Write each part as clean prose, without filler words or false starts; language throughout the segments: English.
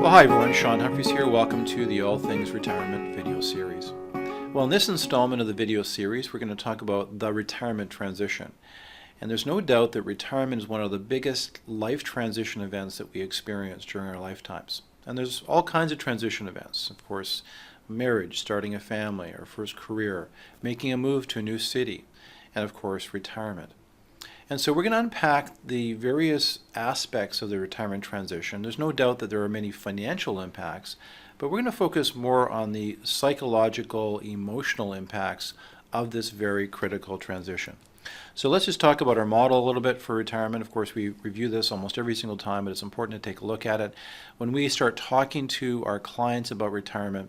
Well, hi everyone, Shaun Humphries here. Welcome to the All Things Retirement video series. Well, in this installment of the video series, we're going to talk about the retirement transition. And there's no doubt that retirement is one of the biggest life transition events that we experience during our lifetimes. And there's all kinds of transition events. Of course, marriage, starting a family, our first career, making a move to a new city, and of course, retirement. And so we're going to unpack the various aspects of the retirement transition. There's no doubt that there are many financial impacts, but we're going to focus more on the psychological, emotional impacts of this very critical transition. So let's just talk about our model a little bit for retirement. Of course, we review this almost every single time, but it's important to take a look at it. When we start talking to our clients about retirement,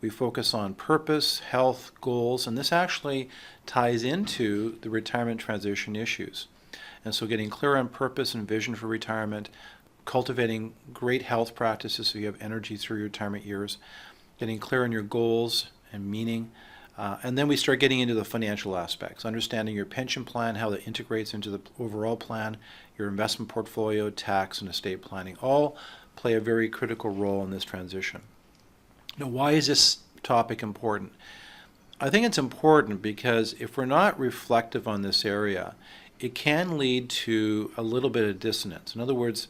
we focus on purpose, health, goals, and this actually ties into the retirement transition issues. And so getting clear on purpose and vision for retirement, cultivating great health practices so you have energy through your retirement years, getting clear on your goals and meaning, and then we start getting into the financial aspects, understanding your pension plan, how that integrates into the overall plan, your investment portfolio, tax, and estate planning, all play a very critical role in this transition. Now, why is this topic important? I think it's important because if we're not reflective on this area, it can lead to a little bit of dissonance. In other words,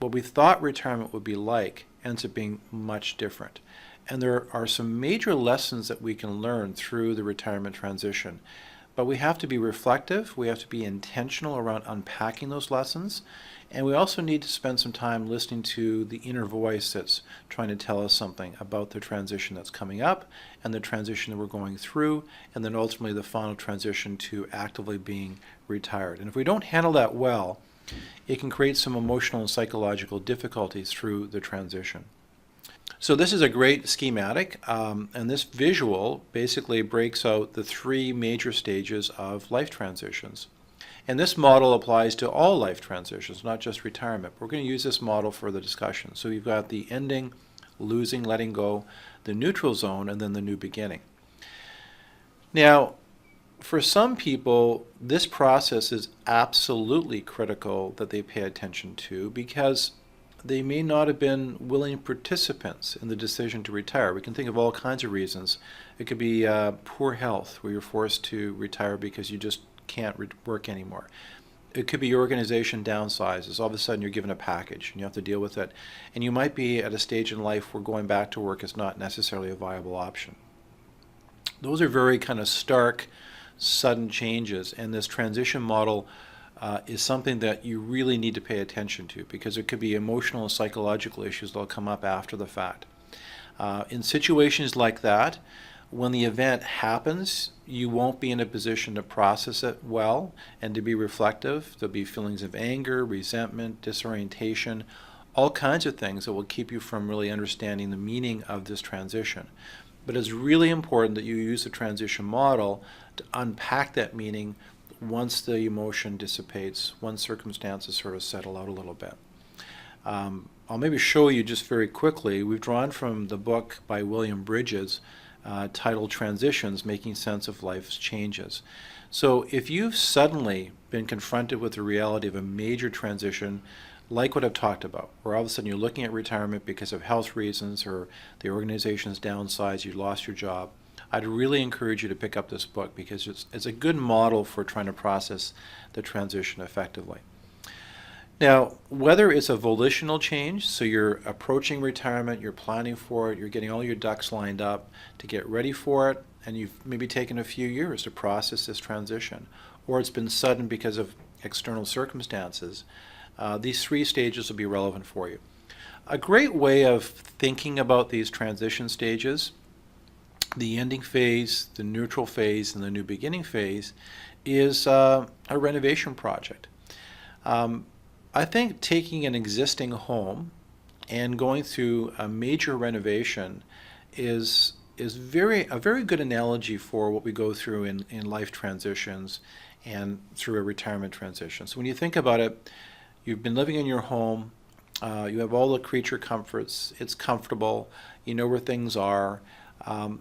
what we thought retirement would be like ends up being much different. And there are some major lessons that we can learn through the retirement transition. But we have to be reflective, we have to be intentional around unpacking those lessons, and we also need to spend some time listening to the inner voice that's trying to tell us something about the transition that's coming up and the transition that we're going through, and then ultimately the final transition to actively being retired. And if we don't handle that well, it can create some emotional and psychological difficulties through the transition. So this is a great schematic, and this visual basically breaks out the three major stages of life transitions. And this model applies to all life transitions, not just retirement. We're going to use this model for the discussion. So you've got the ending, losing, letting go, the neutral zone, and then the new beginning. Now, for some people, this process is absolutely critical that they pay attention to because they may not have been willing participants in the decision to retire. We can think of all kinds of reasons. It could be poor health, where you're forced to retire because you just can't work anymore. It could be your organization downsizes. All of a sudden you're given a package and you have to deal with it. And you might be at a stage in life where going back to work is not necessarily a viable option. Those are very kind of stark, sudden changes, and this transition model is something that you really need to pay attention to because there could be emotional and psychological issues that will come up after the fact. In situations like that, when the event happens, you won't be in a position to process it well and to be reflective. There'll be feelings of anger, resentment, disorientation, all kinds of things that will keep you from really understanding the meaning of this transition. But it's really important that you use the transition model to unpack that meaning once the emotion dissipates, once circumstances sort of settle out a little bit. I'll maybe show you just very quickly. We've drawn from the book by William Bridges titled Transitions, Making Sense of Life's Changes. So if you've suddenly been confronted with the reality of a major transition, like what I've talked about, where all of a sudden you're looking at retirement because of health reasons or the organization's downsized, you lost your job, I'd really encourage you to pick up this book because it's a good model for trying to process the transition effectively. Now, whether it's a volitional change, so you're approaching retirement, you're planning for it, you're getting all your ducks lined up to get ready for it, and you've maybe taken a few years to process this transition, or it's been sudden because of external circumstances, these three stages will be relevant for you. A great way of thinking about these transition stages, the ending phase, the neutral phase, and the new beginning phase, is a renovation project. I think taking an existing home and going through a major renovation is a very good analogy for what we go through in life transitions and through a retirement transition. So when you think about it, you've been living in your home, you have all the creature comforts, it's comfortable, you know where things are,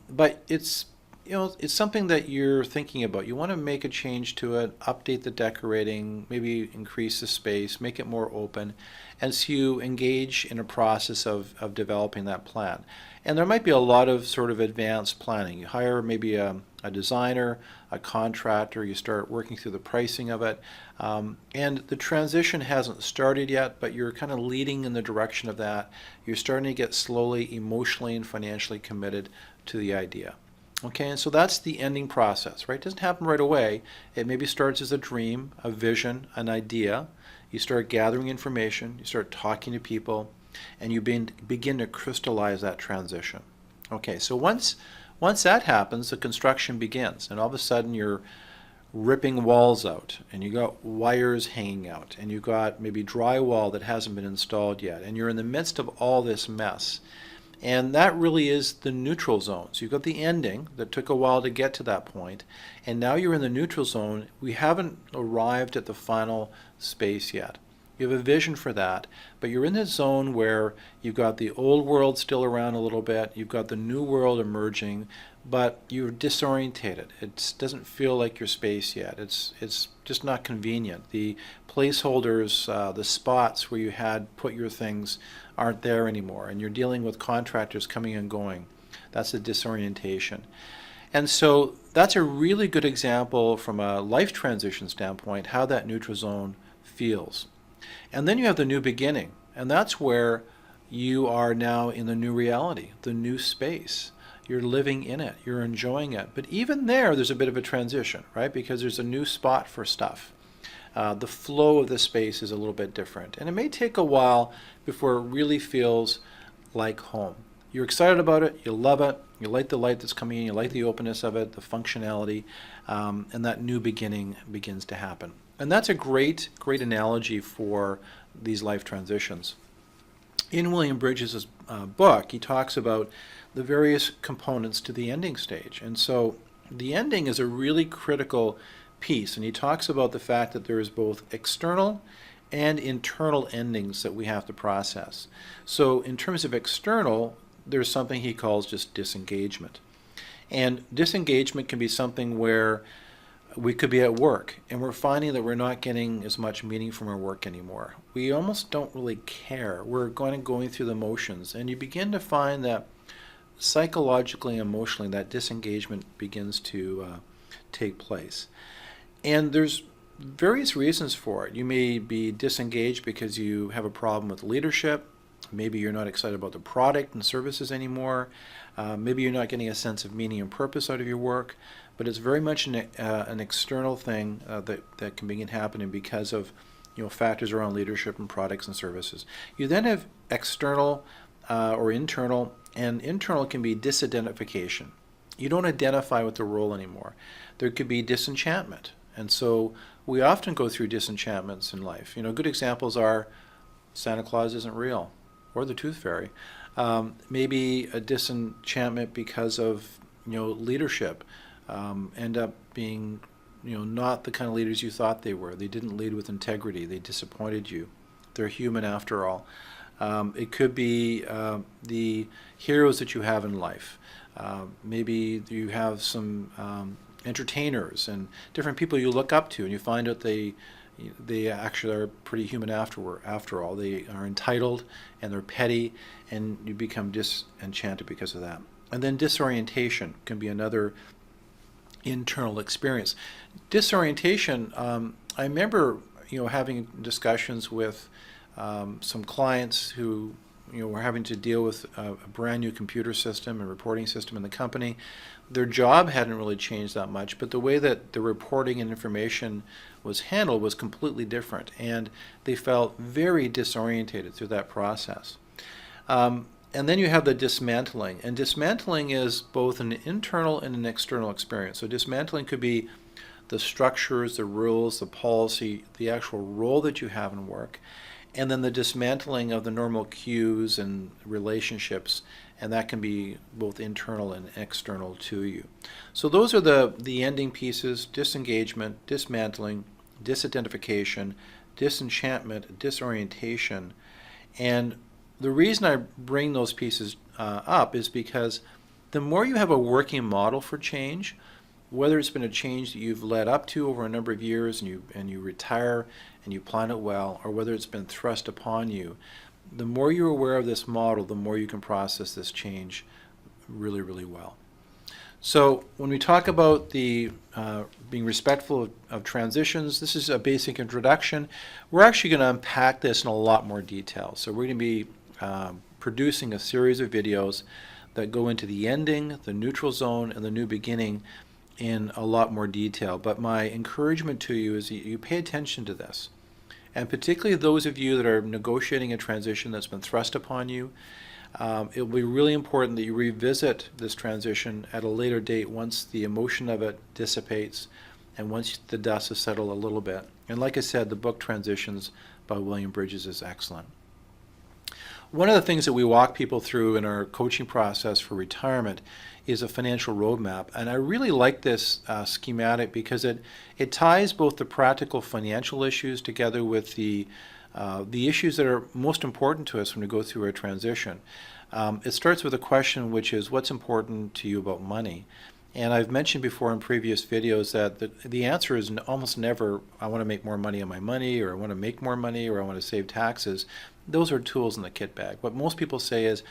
but it's it's something that you're thinking about. You want to make a change to it, update the decorating, maybe increase the space, make it more open, and so you engage in a process of developing that plan. And there might be a lot of sort of advanced planning. You hire maybe a designer, a contractor, you start working through the pricing of it, and the transition hasn't started yet, but you're kind of leading in the direction of that. You're starting to get slowly emotionally and financially committed to the idea. Okay, and so that's the ending process, right? It doesn't happen right away. It maybe starts as a dream, a vision, an idea. You start gathering information, you start talking to people, and you begin to crystallize that transition. Okay, so once that happens, the construction begins, and all of a sudden you're ripping walls out, and you got wires hanging out, and you got maybe drywall that hasn't been installed yet, and you're in the midst of all this mess. And that really is the neutral zone. So you've got the ending that took a while to get to that point, and now you're in the neutral zone. We haven't arrived at the final space yet. You have a vision for that, but you're in this zone where you've got the old world still around a little bit, you've got the new world emerging, but you're disorientated. It doesn't feel like your space yet. It's just not convenient. The placeholders, the spots where you had put your things aren't there anymore, and you're dealing with contractors coming and going. That's a disorientation. And so that's a really good example from a life transition standpoint, how that neutral zone feels. And then you have the new beginning, and that's where you are now in the new reality, the new space. You're living in it, you're enjoying it. But even there's a bit of a transition, right? Because there's a new spot for stuff. The flow of the space is a little bit different. And it may take a while before it really feels like home. You're excited about it, you love it, you like the light that's coming in, you like the openness of it, the functionality, and that new beginning begins to happen. And that's a great analogy for these life transitions. In William Bridges' book, he talks about the various components to the ending stage. And so the ending is a really critical piece, and he talks about the fact that there is both external and internal endings that we have to process. So in terms of external, there's something he calls just disengagement. And disengagement can be something where we could be at work and we're finding that we're not getting as much meaning from our work anymore. We almost don't really care. We're going through the motions, and you begin to find that psychologically and emotionally that disengagement begins to take place. And there's various reasons for it. You may be disengaged because you have a problem with leadership. Maybe you're not excited about the product and services anymore. Maybe you're not getting a sense of meaning and purpose out of your work. But it's very much an external thing that can begin happening because of factors around leadership and products and services. You then have external or internal, and internal can be disidentification. You don't identify with the role anymore. There could be disenchantment, and so we often go through disenchantments in life. Good examples are Santa Claus isn't real, or the Tooth Fairy. Maybe a disenchantment because of leadership. End up being not the kind of leaders you thought they were. They didn't lead with integrity. They disappointed you. They're human after all. It could be the heroes that you have in life. Maybe you have some entertainers and different people you look up to, and you find out they actually are pretty human after all. They are entitled and they're petty, and you become disenchanted because of that. And then disorientation can be another internal experience. Disorientation, I remember having discussions with some clients who were having to deal with a brand new computer system and reporting system in the company. Their job hadn't really changed that much, but the way that the reporting and information was handled was completely different, and they felt very disorientated through that process. And then you have the dismantling, and dismantling is both an internal and an external experience. So dismantling could be the structures, the rules, the policy, the actual role that you have in work, and then the dismantling of the normal cues and relationships, and that can be both internal and external to you. So those are the ending pieces: disengagement, dismantling, disidentification, disenchantment, disorientation. And the reason I bring those pieces up is because The more you have a working model for change, whether it's been a change that you've led up to over a number of years and you retire and you plan it well, or whether it's been thrust upon you, the more you're aware of this model, the more you can process this change really, really well. So when we talk about the being respectful of transitions, this is a basic introduction. We're actually going to unpack this in a lot more detail. So we're going to be producing a series of videos that go into the ending, the neutral zone, and the new beginning in a lot more detail. But my encouragement to you is that you pay attention to this. And particularly those of you that are negotiating a transition that's been thrust upon you, it will be really important that you revisit this transition at a later date once the emotion of it dissipates and once the dust has settled a little bit. And like I said, the book Transitions by William Bridges is excellent. One of the things that we walk people through in our coaching process for retirement is a financial roadmap. And I really like this schematic because it ties both the practical financial issues together with the issues that are most important to us when we go through a transition. It starts with a question which is, what's important to you about money? And I've mentioned before in previous videos that the answer is almost never, I want to make more money on my money, or I want to make more money, or I want to save taxes. Those are tools in the kit bag. What most people say is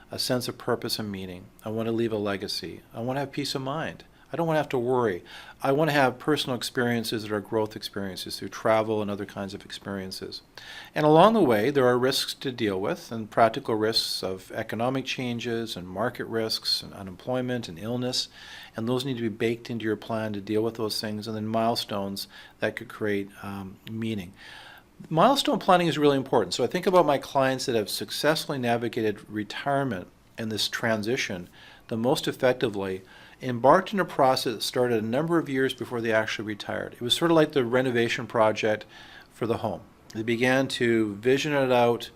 a sense of purpose and meaning. I want to leave a legacy. I want to have peace of mind. I don't want to have to worry. I want to have personal experiences that are growth experiences through travel and other kinds of experiences. And along the way, there are risks to deal with, and practical risks of economic changes and market risks and unemployment and illness. And those need to be baked into your plan to deal with those things, and then milestones that could create meaning. Milestone planning is really important. So I think about my clients that have successfully navigated retirement and this transition the most effectively, embarked on a process that started a number of years before they actually retired. It was sort of like the renovation project for the home. They began to vision it out,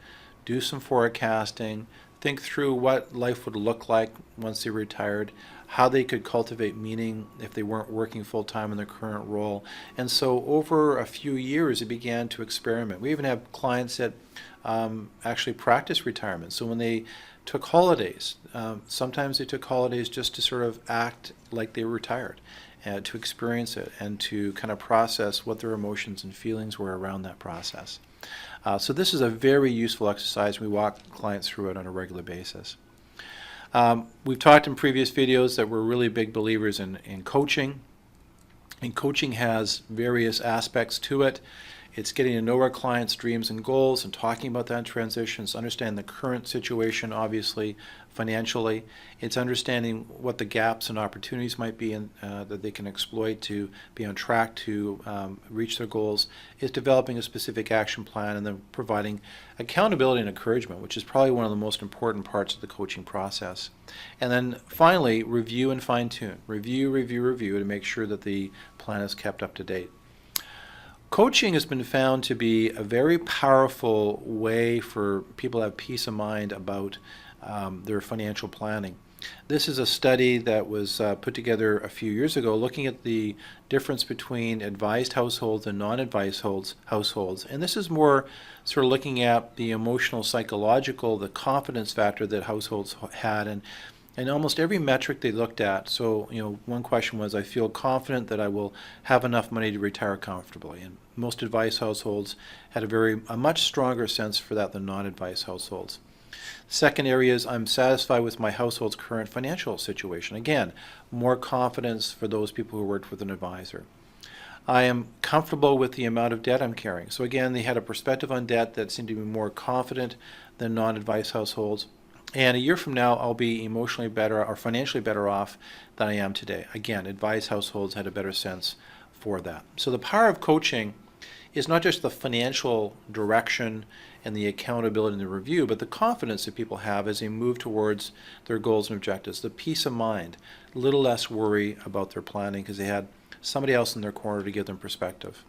do some forecasting, think through what life would look like once they retired, how they could cultivate meaning if they weren't working full-time in their current role. And so over a few years, they began to experiment. We even have clients that actually practice retirement. So when they took holidays, sometimes they took holidays just to sort of act like they were retired, to experience it and to kind of process what their emotions and feelings were around that process. So this is a very useful exercise. We walk clients through it on a regular basis. We've talked in previous videos that we're really big believers in coaching. And coaching has various aspects to it. It's getting to know our clients' dreams and goals and talking about that transition. It's understanding the current situation, obviously, financially. It's understanding what the gaps and opportunities might be that they can exploit to be on track to reach their goals. It's developing a specific action plan and then providing accountability and encouragement, which is probably one of the most important parts of the coaching process. And then finally, review and fine-tune. Review to make sure that the plan is kept up to date. Coaching has been found to be a very powerful way for people to have peace of mind about their financial planning. This is a study that was put together a few years ago looking at the difference between advised households and non-advised households. And this is more sort of looking at the emotional, psychological, the confidence factor that households had. And almost every metric they looked at, so one question was, I feel confident that I will have enough money to retire comfortably. And most advised households had a much stronger sense for that than non-advised households. Second area is, I'm satisfied with my household's current financial situation. Again, more confidence for those people who worked with an advisor. I am comfortable with the amount of debt I'm carrying. So again, they had a perspective on debt that seemed to be more confident than non-advised households. And a year from now, I'll be emotionally better or financially better off than I am today. Again, advised households had a better sense for that. So the power of coaching is not just the financial direction and the accountability and the review, but the confidence that people have as they move towards their goals and objectives, the peace of mind, a little less worry about their planning because they had somebody else in their corner to give them perspective.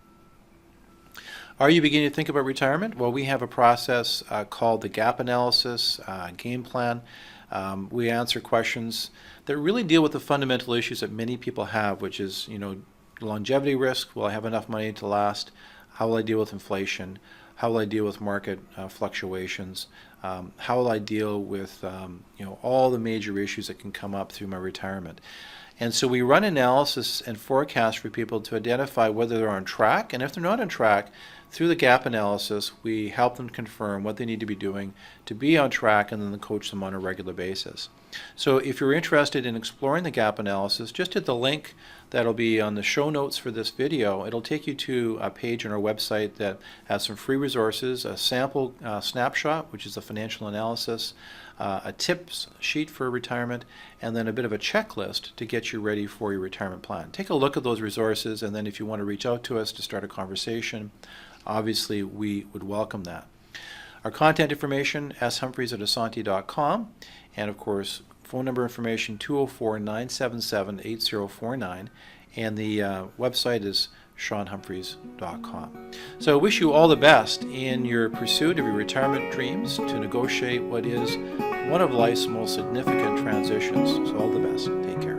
Are you beginning to think about retirement? Well, we have a process called the gap analysis, game plan. We answer questions that really deal with the fundamental issues that many people have, which is, longevity risk. Will I have enough money to last? how will I deal with inflation, how will I deal with market fluctuations, how will I deal with all the major issues that can come up through my retirement. And so we run analysis and forecasts for people to identify whether they're on track, and if they're not on track, through the gap analysis, we help them confirm what they need to be doing to be on track, and then coach them on a regular basis. So if you're interested in exploring the gap analysis, just hit the link that'll be on the show notes for this video. It'll take you to a page on our website that has some free resources, a sample snapshot, which is a financial analysis, a tips sheet for retirement, and then a bit of a checklist to get you ready for your retirement plan. Take a look at those resources, and then if you want to reach out to us to start a conversation, obviously we would welcome that. Our contact information, shumphries@asante.com, and of course phone number information 204-977-8049, and the website is shaunhumphries.com. So I wish you all the best in your pursuit of your retirement dreams to negotiate what is one of life's most significant transitions. So all the best. Take care.